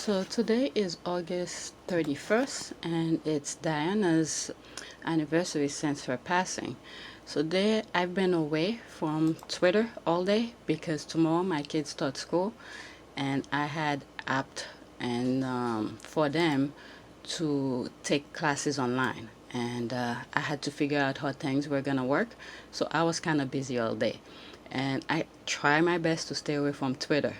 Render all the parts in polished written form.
So today is August 31st and it's Diana's anniversary since her passing. So there I've been away from Twitter all day because tomorrow my kids start school and I had apt and for them to take classes online and I had to figure out how things were gonna work. So I was kind of busy all day and I try my best to stay away from Twitter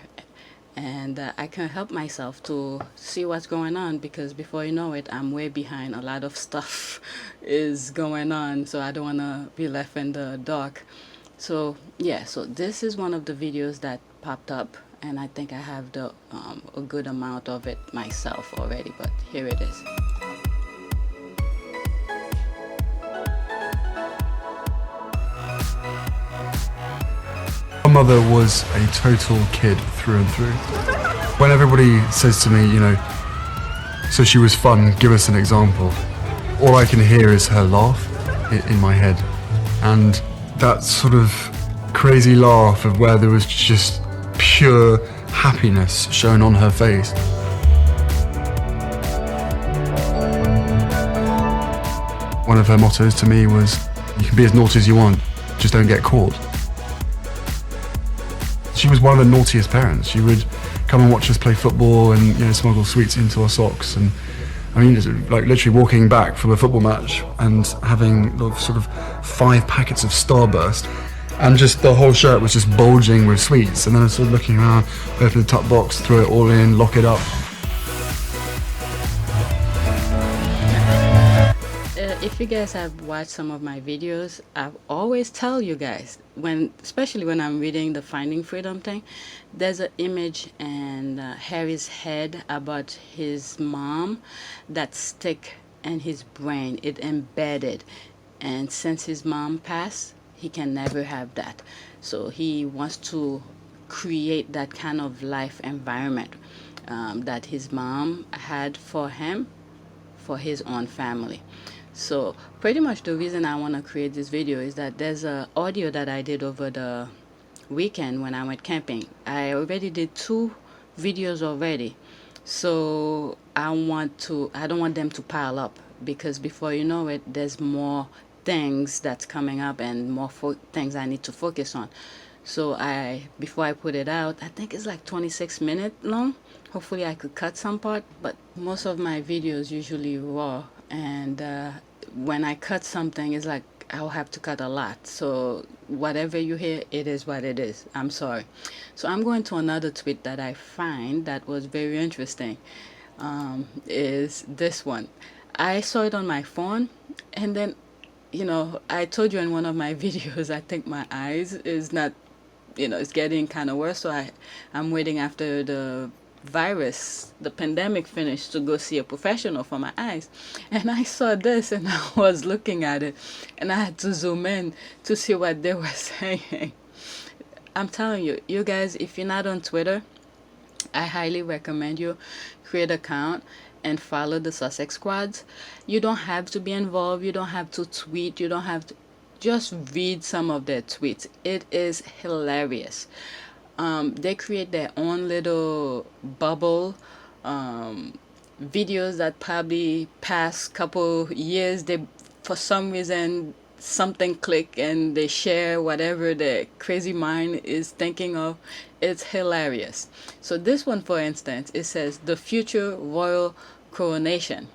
and I can't help myself to see what's going on because before you know it, I'm way behind. A lot of stuff is going on, so I don't want to be left in the dark. So yeah, so this is one of the videos that popped up, and I think I have the a good amount of it myself already. But here it is. My mother was a total kid through and through. When everybody says to me, so she was fun, give us an example, all I can hear is her laugh in my head. And that sort of crazy laugh of where there was just pure happiness shown on her face. One of her mottos to me was, you can be as naughty as you want, just don't get caught. She was one of the naughtiest parents. She would come and watch us play football and smuggle sweets into our socks. And I mean, like literally walking back from a football match and having sort of 5 packets of Starburst, and just the whole shirt was just bulging with sweets. And then I was sort of looking around, open the top box, throw it all in, lock it up. If you guys have watched some of my videos, I always tell you guys, especially when I'm reading the Finding Freedom thing, there's an image in Harry's head about his mom that stick in his brain. It embedded. And since his mom passed, he can never have that. So he wants to create that kind of life environment that his mom had for him, for his own family. So pretty much the reason I want to create this video is that there's a audio that I did over the weekend when I went camping. I already did 2 videos already. So I don't want them to pile up because before you know it, there's more things that's coming up and more things I need to focus on. So before I put it out, I think it's like 26 minutes long. Hopefully I could cut some part, but most of my videos usually raw, and when I cut something, it's like I'll have to cut a lot. So whatever you hear, it is what it is. I'm sorry. So I'm going to another tweet that I find that was very interesting. Is this one. I saw it on my phone, and then I told you in one of my videos, I think my eyes is not, it's getting kind of worse. So I'm waiting after the pandemic finished to go see a professional for my eyes. And I saw this and I was looking at it and I had to zoom in to see what they were saying. I'm telling you, you guys, if you're not on Twitter, I highly recommend you create an account and follow the Sussex squads. You don't have to be involved. You don't have to tweet. You don't have to. Just read some of their tweets. It is hilarious. They create their own little bubble videos that probably past couple years, they for some reason something click and they share whatever their crazy mind is thinking of. It's hilarious. So this one, for instance, it says the future royal coronation.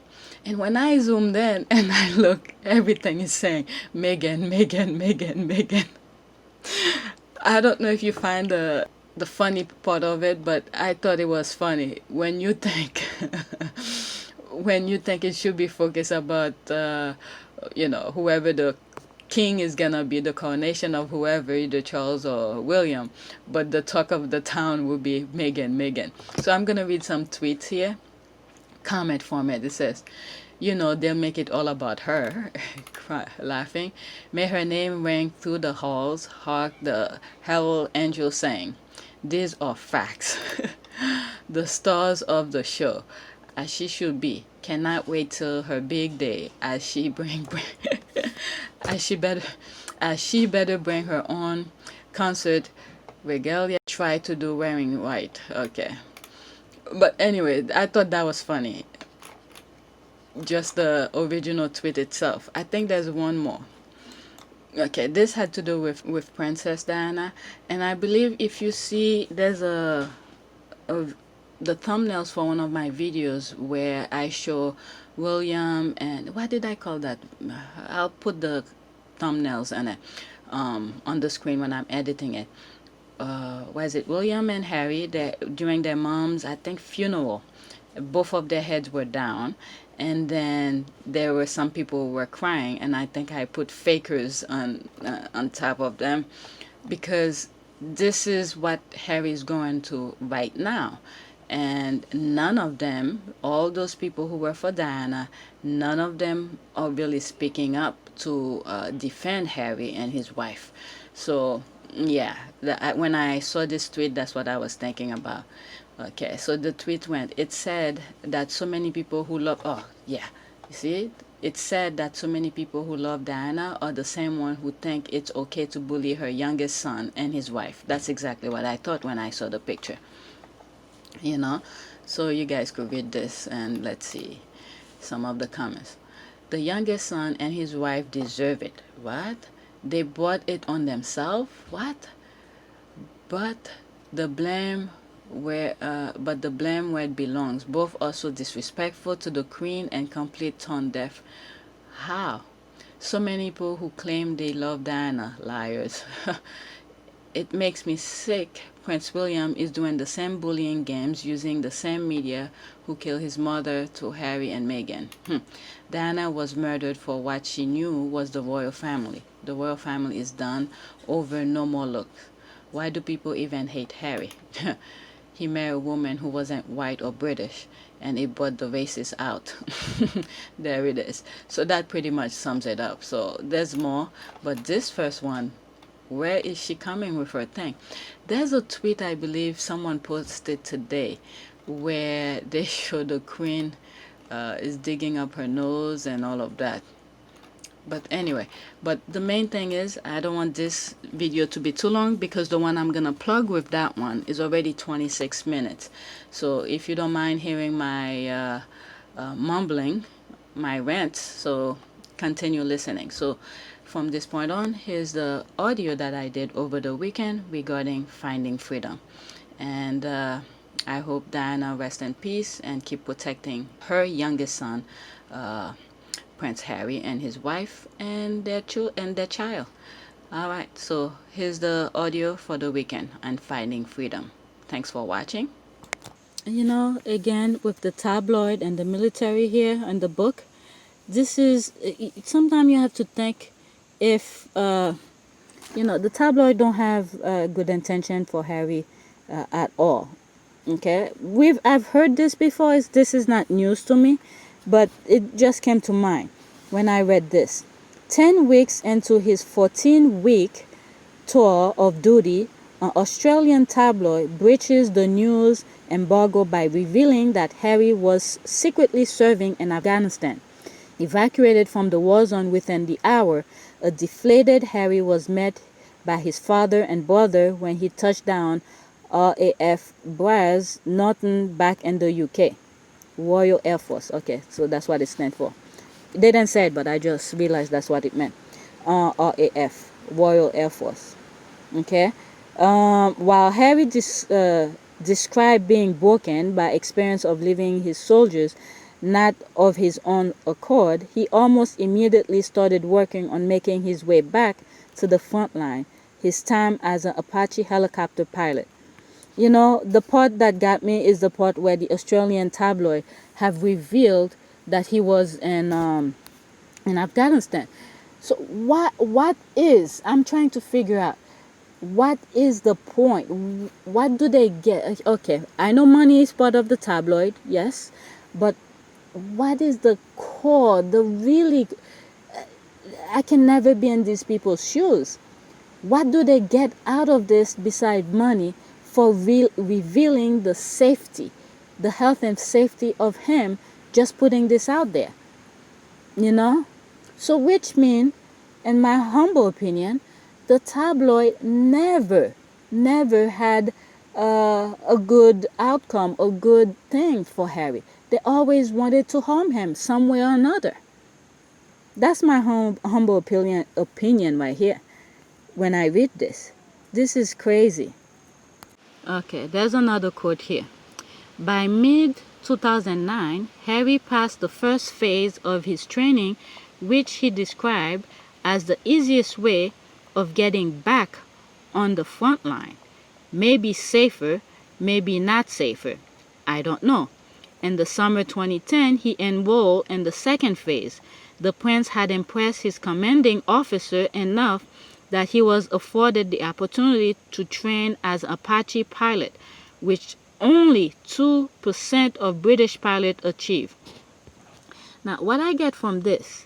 And when I zoomed in and I look, everything is saying Meghan, Meghan, Meghan, Meghan. I don't know if you find the funny part of it, but I thought it was funny when you think it should be focused about whoever the king is gonna be, the coronation of whoever, either Charles or William, but the talk of the town will be Meghan. So I'm gonna read some tweets here. Comment format. It says, they'll make it all about her. Laughing. May her name ring through the halls, hark the herald angel saying, these are facts. The stars of the show, as she should be. Cannot wait till her big day, as she better bring her own concert regalia. Try to do wearing white. Okay. But anyway, I thought that was funny. Just the original tweet itself. I think there's one more. Okay, this had to do with Princess Diana, and I believe if you see, there's a the thumbnails for one of my videos where I show William and what did I call that? I'll put the thumbnails on it on the screen when I'm editing it. Was it William and Harry? During their mom's, I think, funeral, both of their heads were down, and then there were some people who were crying, and I think I put fakers on top of them, because this is what Harry's going to right now. And none of them, all those people who were for Diana, none of them are really speaking up to defend Harry and his wife. So yeah, when I saw this tweet, that's what I was thinking about. Okay, so the tweet went, it said that so many people who love, oh yeah, you see it? It said that so many people who love Diana are the same one who think it's okay to bully her youngest son and his wife. That's exactly what I thought when I saw the picture, you know? So you guys could read this and let's see some of the comments. The youngest son and his wife deserve it. What? They brought it on themselves? What? But the blame where it belongs. Both also disrespectful to the queen and complete tone deaf. How? So many people who claim they love Diana, liars. It makes me sick. Prince William is doing the same bullying games using the same media who killed his mother to Harry and Meghan. Diana was murdered for what she knew was the royal family. The royal family is done over, no more looks. Why do people even hate Harry? He married a woman who wasn't white or British, and it brought the racists out. There it is. So that pretty much sums it up. So there's more, but this first one, where is she coming with her thing? There's a tweet I believe someone posted today where they show the queen is digging up her nose and all of that. But anyway, but the main thing is I don't want this video to be too long, because the one I'm gonna plug with that one is already 26 minutes. So if you don't mind hearing my mumbling, my rants, so continue listening. So from this point on, here's the audio that I did over the weekend regarding finding freedom. And I hope Diana rest in peace and keep protecting her youngest son, Prince Harry, and his wife and their child. All right, so here's the audio for the weekend on finding freedom. Thanks for watching. You know, again, with the tabloid and the military here and the book, this is, sometimes you have to think if, the tabloid don't have good intention for Harry at all. Okay, I've heard this before. This is not news to me, but it just came to mind when I read this. 10 weeks into his 14-week tour of duty, an Australian tabloid breaches the news embargo by revealing that Harry was secretly serving in Afghanistan. Evacuated from the war zone within the hour, a deflated Harry was met by his father and brother when he touched down RAF Braz, Norton, back in the UK. Royal Air Force. Okay, so that's what it stands for. They didn't say it, but I just realized that's what it meant. RAF, Royal Air Force. Okay. While Harry described being broken by experience of leaving his soldiers, not of his own accord, he almost immediately started working on making his way back to the front line, his time as an Apache helicopter pilot. You know, the part that got me is the part where the Australian tabloid have revealed that he was in Afghanistan. So what is, I'm trying to figure out, what is the point? What do they get? Okay, I know money is part of the tabloid, yes, but what is the core, the really, I can never be in these people's shoes. What do they get out of this besides money for revealing the safety, the health and safety of him, just putting this out there? You know? So which means, in my humble opinion, the tabloid never had a good outcome, a good thing for Harry. They always wanted to harm him some way or another. That's my humble opinion right here when I read this. This is crazy. Okay, there's another quote here. By mid 2009, Harry passed the first phase of his training, which he described as the easiest way of getting back on the front line. Maybe safer, maybe not safer. I don't know. In the summer 2010, he enrolled in the second phase. The prince had impressed his commanding officer enough that he was afforded the opportunity to train as an Apache pilot, which only 2% of British pilots achieve. Now, what I get from this,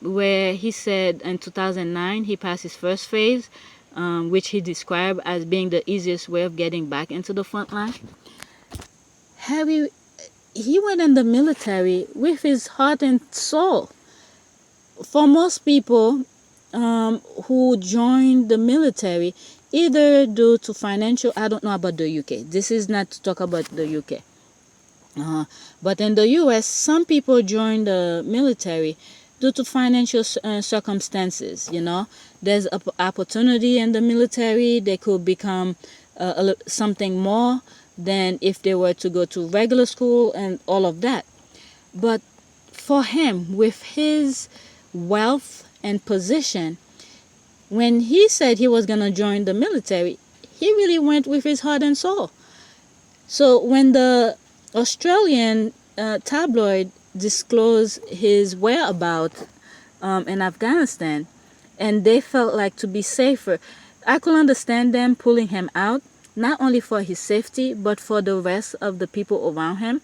where he said in 2009 he passed his first phase, which he described as being the easiest way of getting back into the front line. Harry, he went in the military with his heart and soul. For most people who join the military, either due to financial, I don't know about the UK. This is not to talk about the UK. But in the US, some people join the military due to financial circumstances. You know, there's an opportunity in the military. They could become something more than if they were to go to regular school and all of that. But for him, with his wealth and position, when he said he was going to join the military, he really went with his heart and soul. So when the Australian tabloid disclosed his whereabouts in Afghanistan, and they felt like to be safer, I could understand them pulling him out, not only for his safety, but for the rest of the people around him.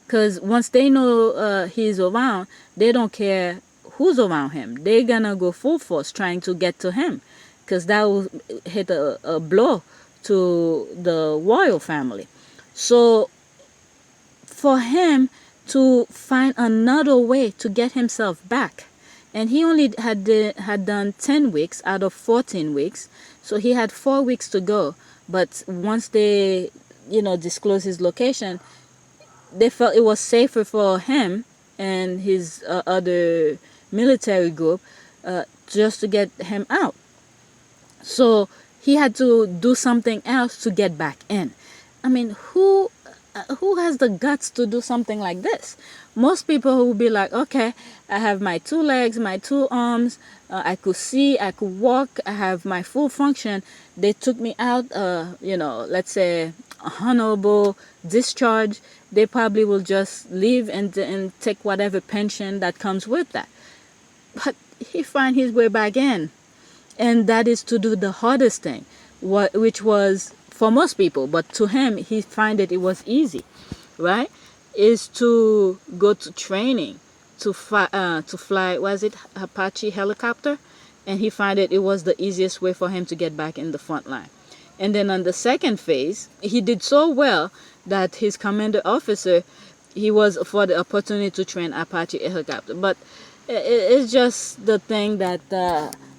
Because once they know he's around, they don't care who's around him. They're gonna go full force trying to get to him, because that will hit a blow to the royal family. So for him to find another way to get himself back, and he only had done 10 weeks out of 14 weeks, so he had 4 weeks to go. But once they disclosed his location, they felt it was safer for him and his other military group just to get him out. So he had to do something else to get back in. I mean, who has the guts to do something like this? Most people will be like, okay, I have my 2 legs, my 2 arms, I could see, I could walk, I have my full function. They took me out, let's say honorable discharge. They probably will just leave and take whatever pension that comes with that. But he find his way back in, and that is to do the hardest thing, which was for most people, but to him, he find it was easy, right? Is to go to training to fly, was it Apache helicopter? And he found it was the easiest way for him to get back in the front line. And then on the second phase, he did so well that his commander officer, he was afforded the opportunity to train Apache helicopter. But it's just the thing that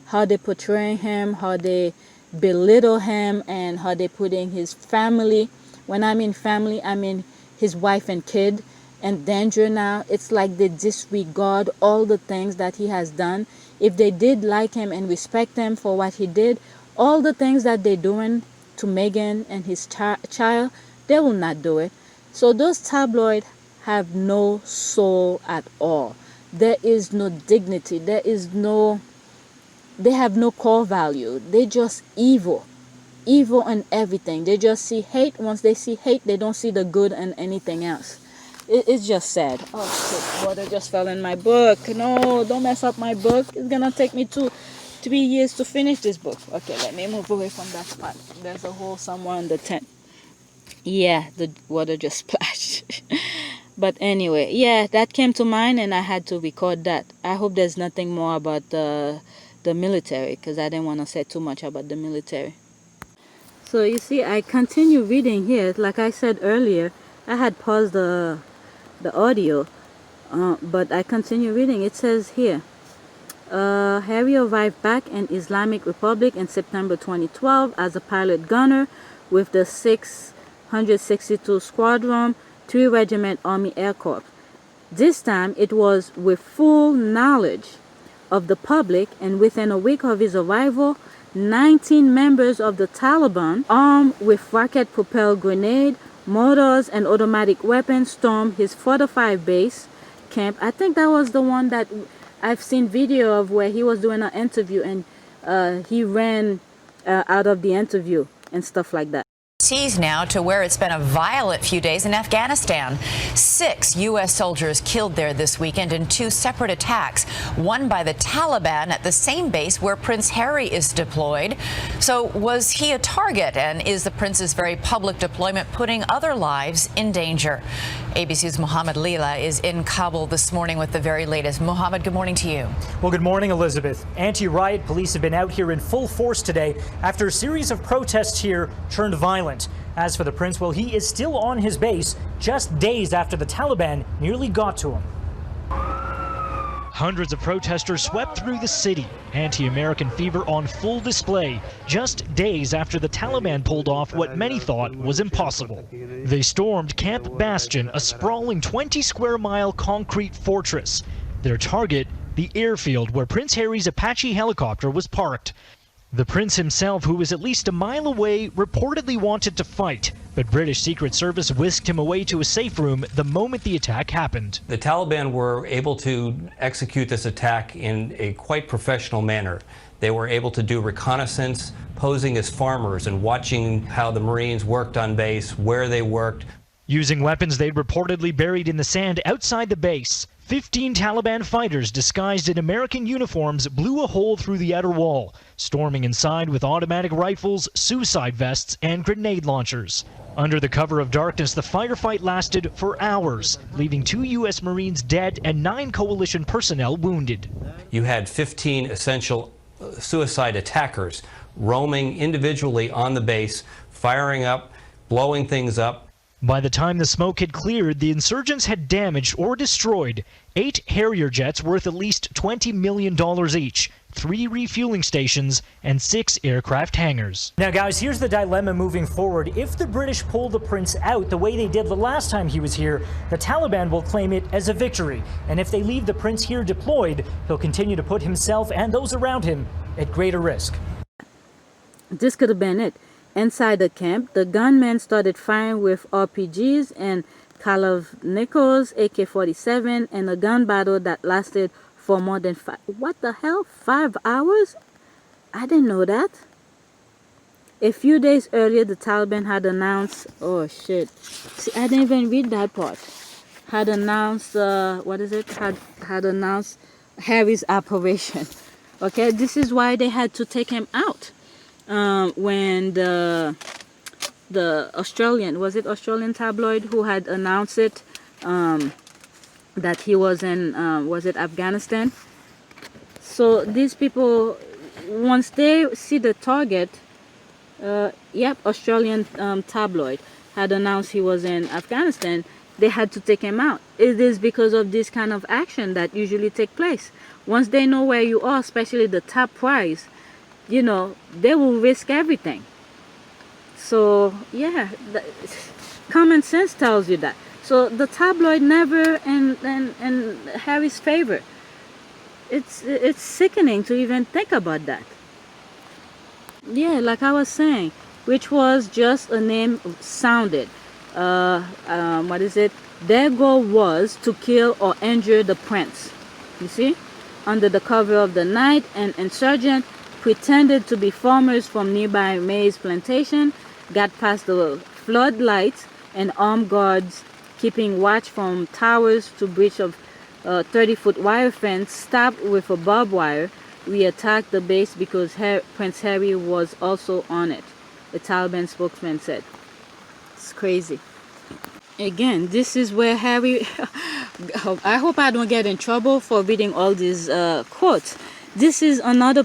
how they portray him, how they belittle him, and how they putting his family, when I mean family, I mean his wife and kid, in danger now. It's like they disregard all the things that he has done. If they did like him and respect him for what he did, all the things that they're doing to Meghan and his child, they will not do it. So those tabloids have no soul at all. There is no dignity. They have no core value. They just evil and everything. They just see hate. Once they see hate, they don't see the good in anything else. It's just sad. Oh shit, water just fell in my book. No, don't mess up my book. It's gonna take me 3 years to finish this book. Okay, let me move away from that spot. There's a hole somewhere in the tent. Yeah, the water just splashed. But anyway, yeah, that came to mind and I had to record that. I hope there's nothing more about the military, because I didn't want to say too much about the military. So you see, I continue reading here. Like I said earlier, I had paused the audio, but I continue reading. It says here, Harry arrived back in Islamic Republic in September 2012 as a pilot gunner with the 662 Squadron 3 Regiment Army Air Corps. This time it was with full knowledge of the public, and within a week of his arrival, 19 members of the Taliban, armed with rocket-propelled grenade, mortars, and automatic weapons, stormed his fortified base camp. I think that was the one that I've seen video of, where he was doing an interview and he ran out of the interview and stuff like that. Now to where it's been a violent few days in Afghanistan. 6 U.S. soldiers killed there this weekend in 2 separate attacks, one by the Taliban at the same base where Prince Harry is deployed. So was he a target, and is the prince's very public deployment putting other lives in danger? ABC's Mohammed Leela is in Kabul this morning with the very latest. Mohammed, good morning to you. Well, good morning, Elizabeth. Anti-riot police have been out here in full force today after a series of protests here turned violent. As for the prince, well, he is still on his base just days after the Taliban nearly got to him. Hundreds of protesters swept through the city, anti-American fever on full display, just days after the Taliban pulled off what many thought was impossible. They stormed Camp Bastion, a sprawling 20-square-mile concrete fortress. Their target, the airfield where Prince Harry's Apache helicopter was parked. The prince himself, who was at least a mile away, reportedly wanted to fight, but British Secret Service whisked him away to a safe room the moment the attack happened. The Taliban were able to execute this attack in a quite professional manner. They were able to do reconnaissance, posing as farmers and watching how the Marines worked on base, where they worked. Using weapons they'd reportedly buried in the sand outside the base, 15 Taliban fighters disguised in American uniforms blew a hole through the outer wall, storming inside with automatic rifles, suicide vests, and grenade launchers. Under the cover of darkness, the firefight lasted for hours, leaving 2 U.S. Marines dead and 9 coalition personnel wounded. You had 15 essential suicide attackers roaming individually on the base, firing up, blowing things up. By the time the smoke had cleared, the insurgents had damaged or destroyed 8 Harrier jets worth at least $20 million each, 3 refueling stations, and 6 aircraft hangars. Now, guys, here's the dilemma moving forward. If the British pull the prince out the way they did the last time he was here, the Taliban will claim it as a victory. And if they leave the prince here deployed, he'll continue to put himself and those around him at greater risk. This could have been it. Inside the camp, the gunmen started firing with RPGs and Kalashnikovs, AK-47, and a gun battle that lasted for more than 5 hours? I didn't know that. A few days earlier, the Taliban had announced, oh shit, see, I didn't even read that part. Had announced, had announced Harry's operation. Okay, this is why they had to take him out. When the Australian, was it Australian tabloid who had announced it, that he was in, was it Afghanistan? So these people, once they see the target, yep, Australian tabloid had announced he was in Afghanistan, they had to take him out. It is because of this kind of action that usually take place. Once they know where you are, especially the top prize, you know, they will risk everything. So yeah, common sense tells you that. So the tabloid never in Harry's favor. It's sickening to even think about that. Yeah, like I was saying, which was just a name sounded. What is it? Their goal was to kill or injure the prince. You see, under the cover of the night, an insurgent pretended to be farmers from nearby maize plantation, got past the floodlights and armed guards keeping watch from towers to breach of 30-foot wire fence, stopped with a barbed wire. We attacked the base because Prince Harry was also on it, the Taliban spokesman said. It's crazy. Again, this is where Harry, I hope I don't get in trouble for reading all these quotes. This is another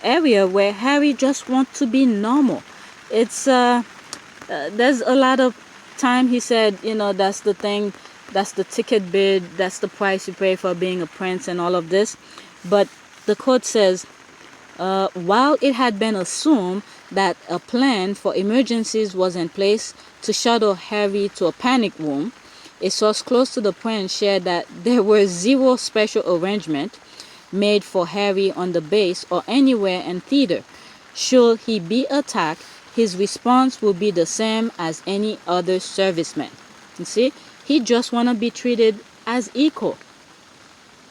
area where Harry just wants to be normal. It's there's a lot of time he said, you know, that's the thing, that's the ticket bid, that's the price you pay for being a prince and all of this. But the quote says, while it had been assumed that a plan for emergencies was in place to shuttle Harry to a panic room. A source close to the prince shared that there were zero special arrangement made for Harry on the base or anywhere in theater. Should he be attacked, his response will be the same as any other serviceman. You see, he just want to be treated as equal,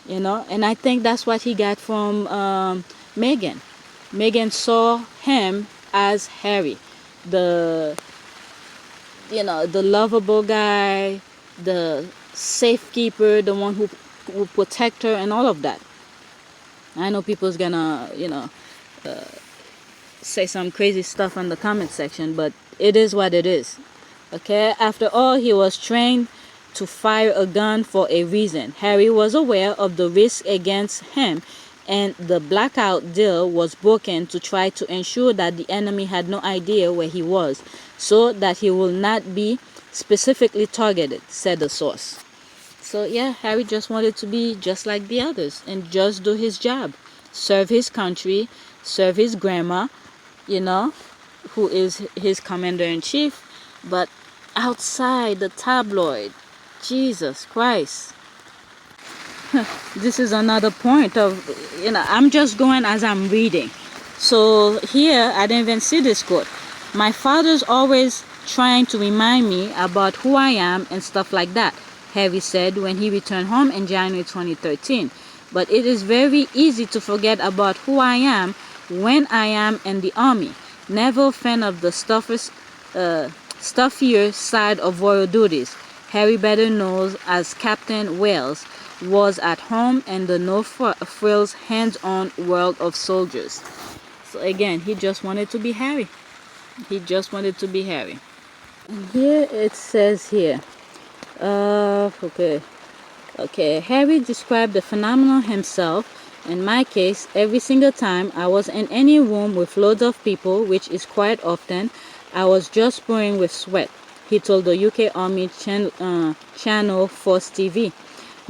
you know, and I think that's what he got from Meghan. Meghan saw him as Harry, the, you know, the lovable guy, the safekeeper, the one who will protect her and all of that. I know people's gonna, you know, say some crazy stuff in the comment section, but it is what it is. Okay, after all, he was trained to fire a gun for a reason. Harry was aware of the risk against him, and the blackout deal was broken to try to ensure that the enemy had no idea where he was, so that he will not be specifically targeted, said the source. So yeah, Harry just wanted to be just like the others and just do his job, serve his country, serve his grandma, you know, who is his commander-in-chief. But outside the tabloid, Jesus Christ. This is another point of, you know, I'm just going as I'm reading. So here, I didn't even see this quote. My father's always trying to remind me about who I am and stuff like that, Harry said when he returned home in January 2013. But it is very easy to forget about who I am when I am in the army. Never fan of the stuffier side of royal duties. Harry, better known as Captain Wales, was at home in the no-frills, hands-on world of soldiers. So again, he just wanted to be Harry. He just wanted to be Harry. And here it says here, okay, Harry described the phenomenon himself. In my case, every single time I was in any room with loads of people, which is quite often, I was just pouring with sweat, he told the UK Army Channel Force TV.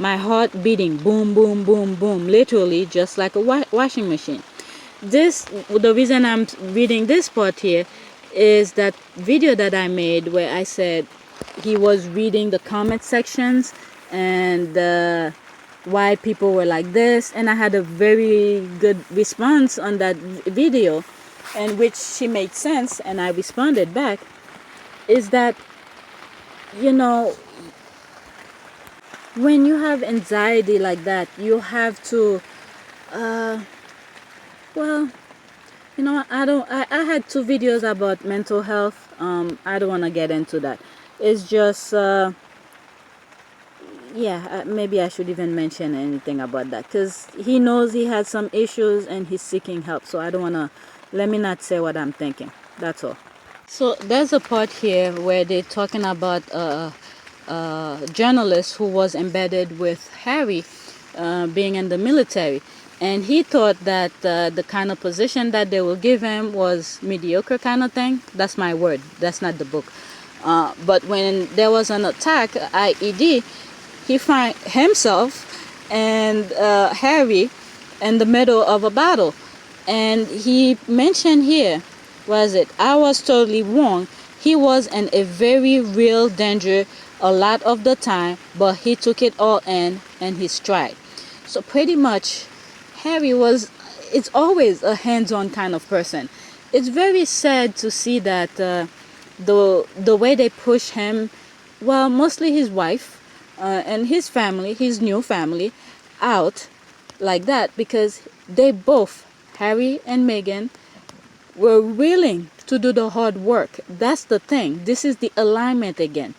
My heart beating, boom, boom, boom, boom, literally just like a washing machine. The reason I'm reading this part here is that video that I made where I said he was reading the comment sections and why people were like this, and I had a very good response on that video, and which she made sense, and I responded back, is that, you know, when you have anxiety like that, you have to well, you know, I had 2 videos about mental health. I don't want to get into that. It's just yeah, maybe I should even mention anything about that, because he knows he has some issues and he's seeking help. So I don't want to, let me not say what I'm thinking. That's all. So there's a part here where they're talking about a journalist who was embedded with Harry being in the military. And he thought that the kind of position that they will give him was mediocre kind of thing. That's my word. That's not the book. But when there was an attack, IED, he found himself and Harry in the middle of a battle. And he mentioned here, was it, I was totally wrong. He was in a very real danger a lot of the time, but he took it all in his stride. So pretty much, Harry it's always a hands-on kind of person. It's very sad to see that the way they push him, well, mostly his wife and his family, his new family, out like that, because they both, Harry and Meghan, were willing to do the hard work. That's the thing. This is the alignment again.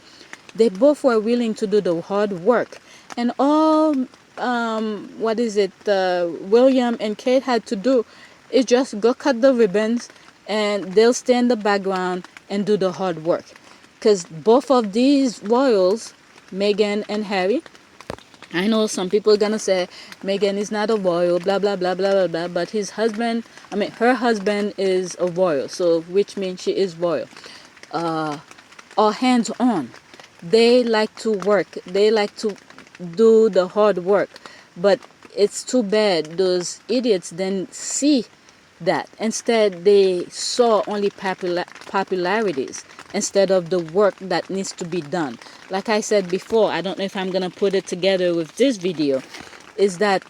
They both were willing to do the hard work. And all, William and Kate had to do is just go cut the ribbons and they'll stay in the background and do the hard work. Because both of these royals, Meghan and Harry, I know some people are gonna say Meghan is not a royal, blah blah blah blah blah blah, but her husband is a royal, so which means she is royal. All hands on. They like to work. They like to do the hard work, but it's too bad those idiots didn't see that. Instead, they saw only popularities instead of the work that needs to be done. Like I said before, I don't know if I'm going to put it together with this video, is that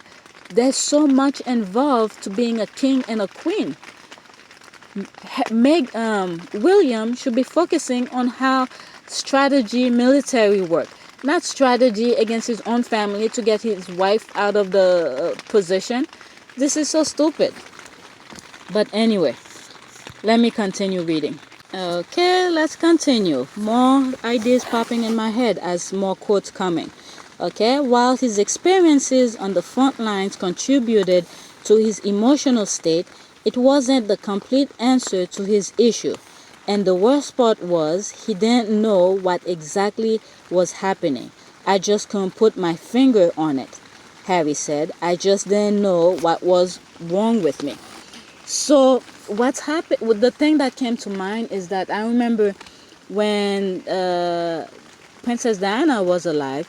there's so much involved to being a king and a queen. William should be focusing on how strategy, military work, not strategy against his own family to get his wife out of the position. This is so stupid. But anyway, let me continue reading. Okay, let's continue. More ideas popping in my head as more quotes coming. Okay, while his experiences on the front lines contributed to his emotional state, it wasn't the complete answer to his issue. And the worst part was he didn't know what exactly was happening. I just couldn't put my finger on it, Harry said. I just didn't know what was wrong with me. So what's happened, the thing that came to mind is that I remember when Princess Diana was alive,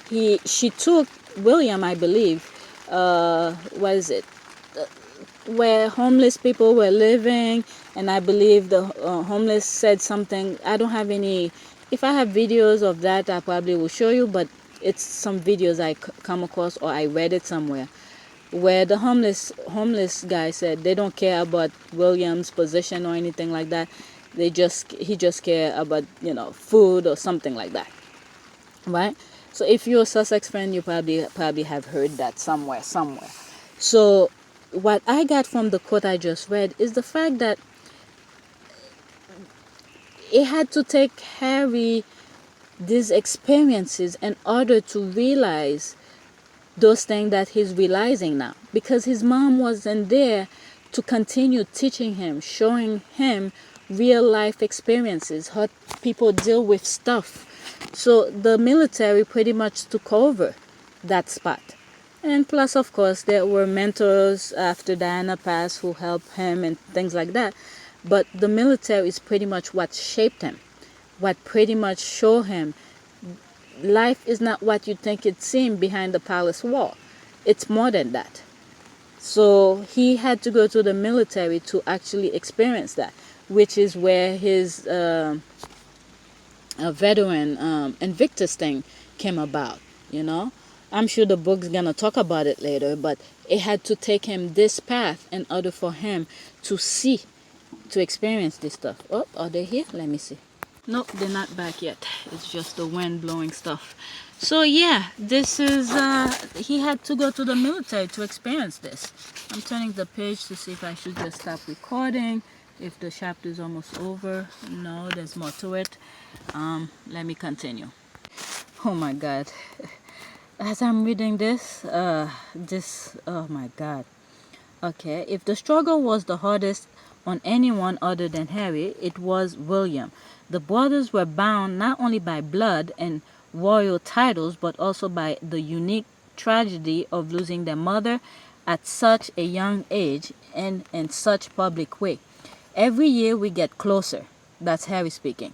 she took William, I believe, what is it, where homeless people were living, and I believe the homeless said something. I don't have any, if I have videos of that, I probably will show you, but it's some videos I come across or I read it somewhere, where the homeless guy said they don't care about William's position or anything like that. He just care about, food or something like that, right? So if you're a Sussex fan, you probably have heard that somewhere. So what I got from the quote I just read is the fact that it had to take Harry these experiences in order to realize those things that he's realizing now, because his mom wasn't there to continue teaching him, showing him real life experiences, how people deal with stuff. So the military pretty much took over that spot. And plus, of course, there were mentors after Diana passed who helped him and things like that. But the military is pretty much what shaped him, what pretty much showed him life is not what you think it seemed behind the palace wall. It's more than that. So he had to go to the military to actually experience that, which is where his veteran Invictus thing came about, I'm sure the book's gonna talk about it later, but it had to take him this path in order for him to experience this stuff. Oh, are they here? Let me see. Nope, they're not back yet. It's just the wind blowing stuff. So yeah, this is, he had to go to the military to experience this. I'm turning the page to see if I should just stop recording, if the chapter is almost over. No, there's more to it. Let me continue. Oh my God. As I'm reading this, oh my God. Okay, if the struggle was the hardest on anyone other than Harry, it was William. The brothers were bound not only by blood and royal titles, but also by the unique tragedy of losing their mother at such a young age and in such public way. Every year we get closer. That's Harry speaking.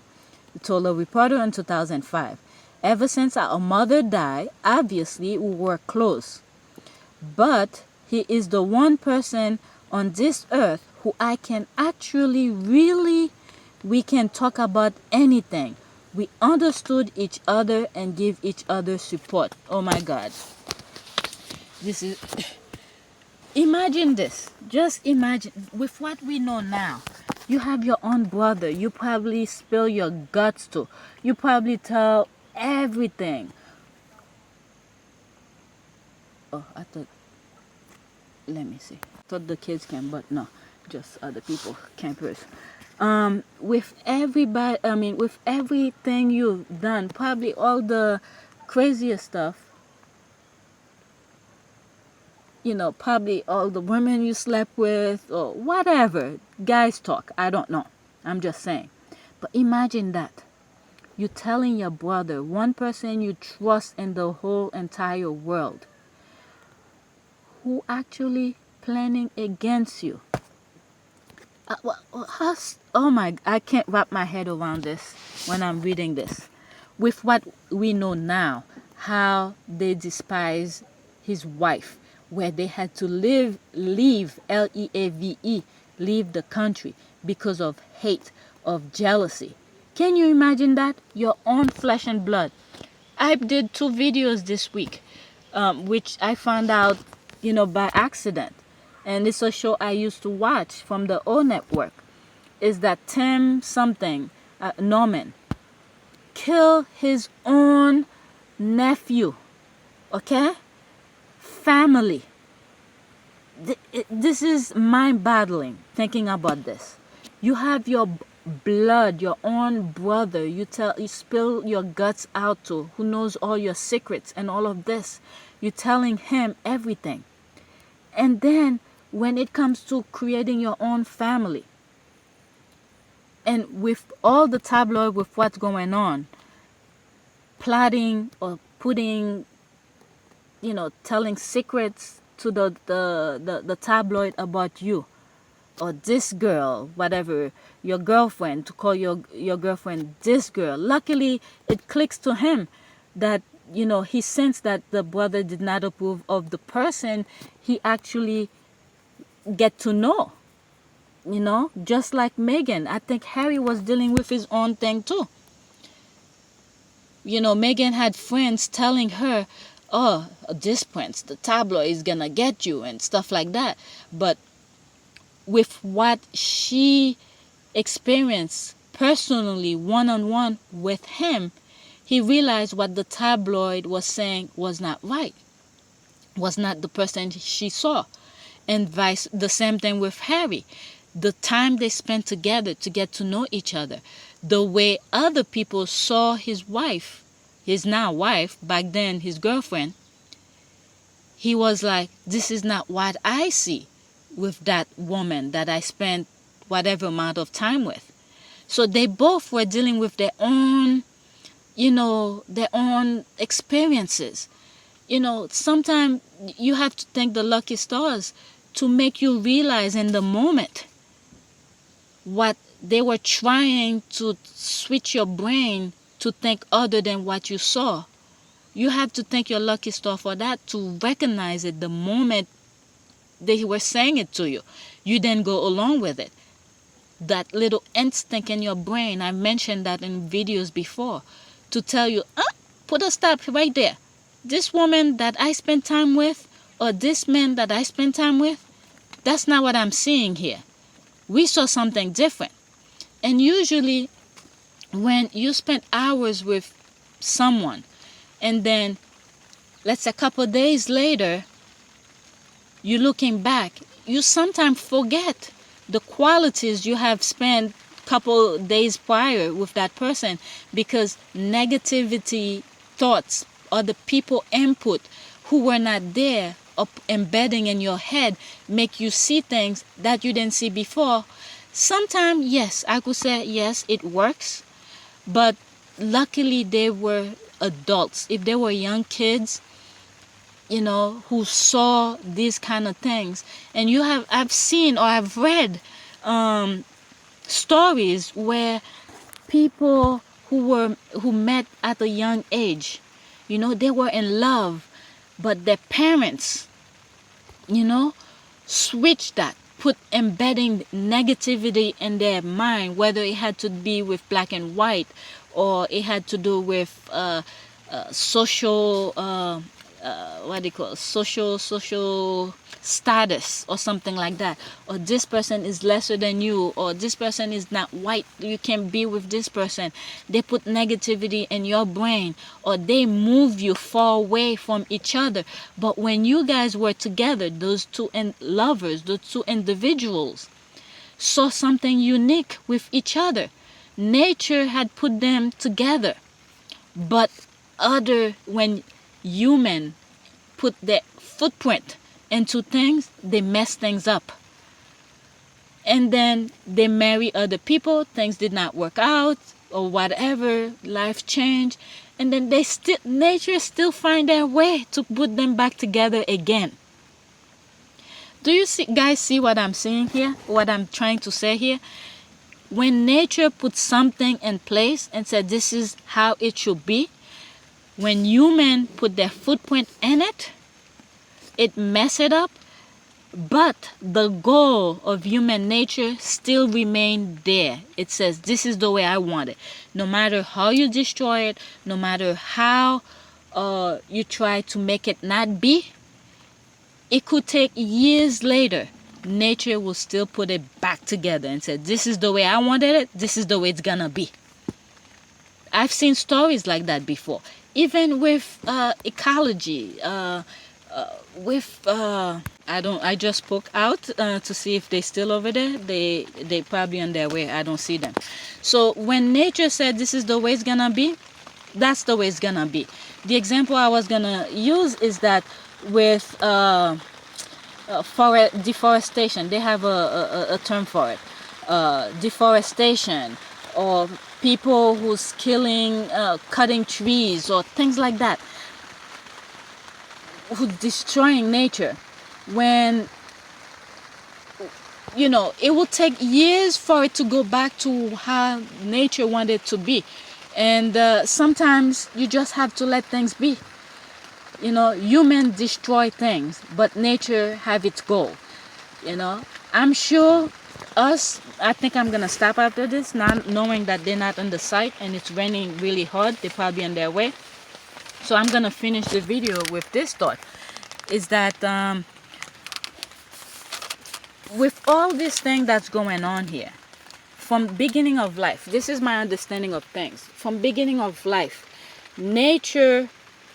He told a reporter in 2005. Ever since our mother died, obviously we were close. But he is the one person on this earth who I can actually we can talk about anything. We understood each other and give each other support. Oh my God. This is, imagine this. Just imagine, with what we know now, you have your own brother. You probably spill your guts to. You probably tell everything. Oh, I thought, let me see. I thought the kids came, but no, just other people, campers. With everybody, with everything you've done, probably all the craziest stuff, probably all the women you slept with or whatever, guys talk, I don't know, I'm just saying. But imagine that, you telling your brother, one person you trust in the whole entire world, who actually planning against you. Oh my, I can't wrap my head around this when I'm reading this. With what we know now, how they despise his wife, where they had to leave, L-E-A-V-E, leave the country because of hate, of jealousy. Can you imagine that? Your own flesh and blood. I did 2 videos this week, which I found out, by accident. And it's a show I used to watch from the O Network. Is that Tim something, Norman, kill his own nephew, okay? Family. This is mind-boggling thinking about this. You have your blood, your own brother, you spill your guts out to, who knows all your secrets and all of this. You're telling him everything. And then when it comes to creating your own family, and with all the tabloid, with what's going on, plotting or putting, telling secrets to the tabloid about you, or this girl, whatever, your girlfriend, to call your girlfriend this girl. Luckily, it clicks to him that, he sensed that the brother did not approve of the person he actually get to know. Just like Meghan. I think Harry was dealing with his own thing too. Meghan had friends telling her, oh, this prince, the tabloid is gonna get you and stuff like that. But with what she experienced personally, one-on-one with him, he realized what the tabloid was saying was not right, was not the person she saw. And the same thing with Harry. The time they spent together to get to know each other, the way other people saw his wife, his now wife, back then his girlfriend, he was like, this is not what I see with that woman that I spent whatever amount of time with. So they both were dealing with their own, their own experiences. Sometimes you have to thank the lucky stars to make you realize in the moment what they were trying to switch your brain to think other than what you saw. You have to thank your lucky star for that, to recognize it the moment they were saying it to you. You then go along with it. That little instinct in your brain, I mentioned that in videos before, to tell you, put a stop right there. This woman that I spend time with, or this man that I spend time with, that's not what I'm seeing here. We saw something different. And usually when you spend hours with someone, and then let's say a couple of days later, you're looking back, you sometimes forget the qualities you have spent a couple days prior with that person, because negativity thoughts or the people input who were not there embedding in your head make you see things that you didn't see before. Sometimes, yes, I could say, yes, it works. But luckily they were adults. If they were young kids, who saw these kind of things. And I've seen or I've read stories where people who met at a young age, they were in love, but their parents, switched that, put embedding negativity in their mind, whether it had to be with black and white, or it had to do with social social status or something like that, or this person is lesser than you, or this person is not white, you can't be with this person. They put negativity in your brain, or they move you far away from each other. But when you guys were together, those two lovers, those two individuals saw something unique with each other. Nature had put them together. But when human put their footprint into things, they mess things up. And then they marry other people, things did not work out, or whatever, life changed, and then nature still find their way to put them back together again. Do you guys see what I'm saying here? What I'm trying to say here? When nature puts something in place and said this is how it should be, when humans put their footprint in it, it mess it up, but the goal of human nature still remain there. It says, this is the way I want it. No matter how you destroy it, no matter how you try to make it not be, it could take years later. Nature will still put it back together and say, this is the way I wanted it, this is the way it's gonna be. I've seen stories like that before. Even with ecology, I just spoke out to see if they're still over there. They probably on their way. I don't see them. So when nature said this is the way it's gonna be, that's the way it's gonna be. The example I was gonna use is that with forest deforestation, they have a term for it. Deforestation, or people who's killing, cutting trees, or things like that, who's destroying nature. When, you know, it will take years for it to go back to how nature wanted it to be. And sometimes you just have to let things be. You know, humans destroy things, but nature have its goal. You know, I'm sure I think I'm gonna stop after this, not knowing that they're not on the site and it's raining really hard. They're probably on their way. So I'm gonna finish the video with this thought, is that with all this thing that's going on here, from beginning of life, this is my understanding of things. From beginning of life, nature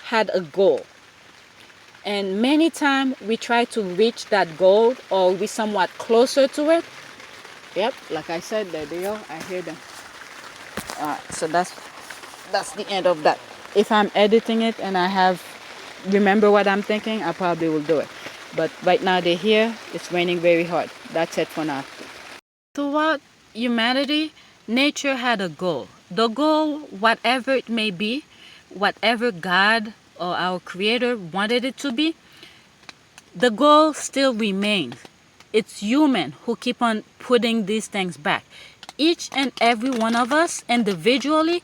had a goal. And many times we try to reach that goal, or we somewhat closer to it. Yep, like I said, there they are. I hear them. So that's the end of that. If I'm editing it and I remember what I'm thinking, I probably will do it. But right now they're here. It's raining very hard. That's it for now. Throughout humanity, nature had a goal. The goal, whatever it may be, whatever God or our Creator wanted it to be, the goal still remains. It's human who keep on putting these things back. Each and every one of us individually,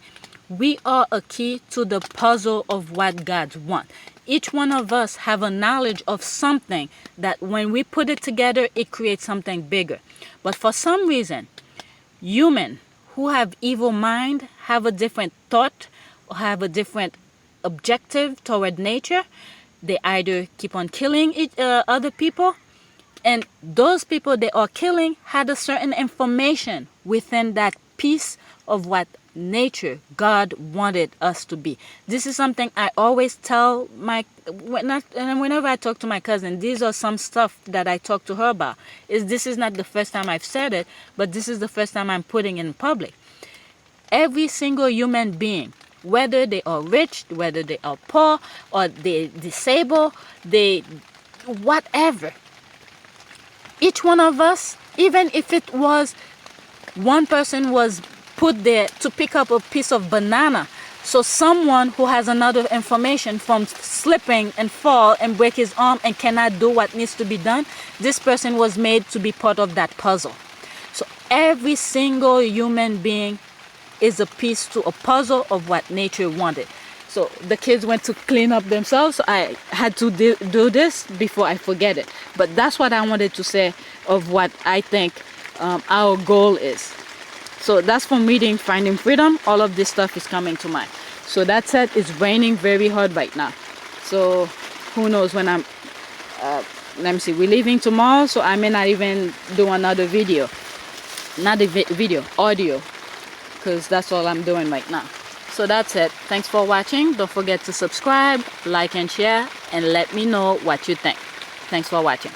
we are a key to the puzzle of what God wants. Each one of us have a knowledge of something that when we put it together, it creates something bigger. But for some reason, human who have evil mind have a different thought or have a different objective toward nature. They either keep on killing other people, and those people they are killing had a certain information within that piece of what nature, God wanted us to be. This is something I always tell whenever I talk to my cousin. These are some stuff that I talk to her about. This is not the first time I've said it, but this is the first time I'm putting it in public. Every single human being, whether they are rich, whether they are poor, or they disabled, whatever. Each one of us, even if it was one person was put there to pick up a piece of banana, so someone who has another information from slipping and fall and break his arm and cannot do what needs to be done, this person was made to be part of that puzzle. So every single human being is a piece to a puzzle of what nature wanted. So the kids went to clean up themselves, so I had to do this before I forget it. But that's what I wanted to say of what I think our goal is. So that's from reading Finding Freedom. All of this stuff is coming to mind. So that said, it's raining very hard right now. So who knows when I'm, let me see, we're leaving tomorrow, so I may not even do another video. Not a video, audio, because that's all I'm doing right now. So that's it. Thanks for watching. Don't forget to subscribe, like and share, and let me know what you think. Thanks for watching.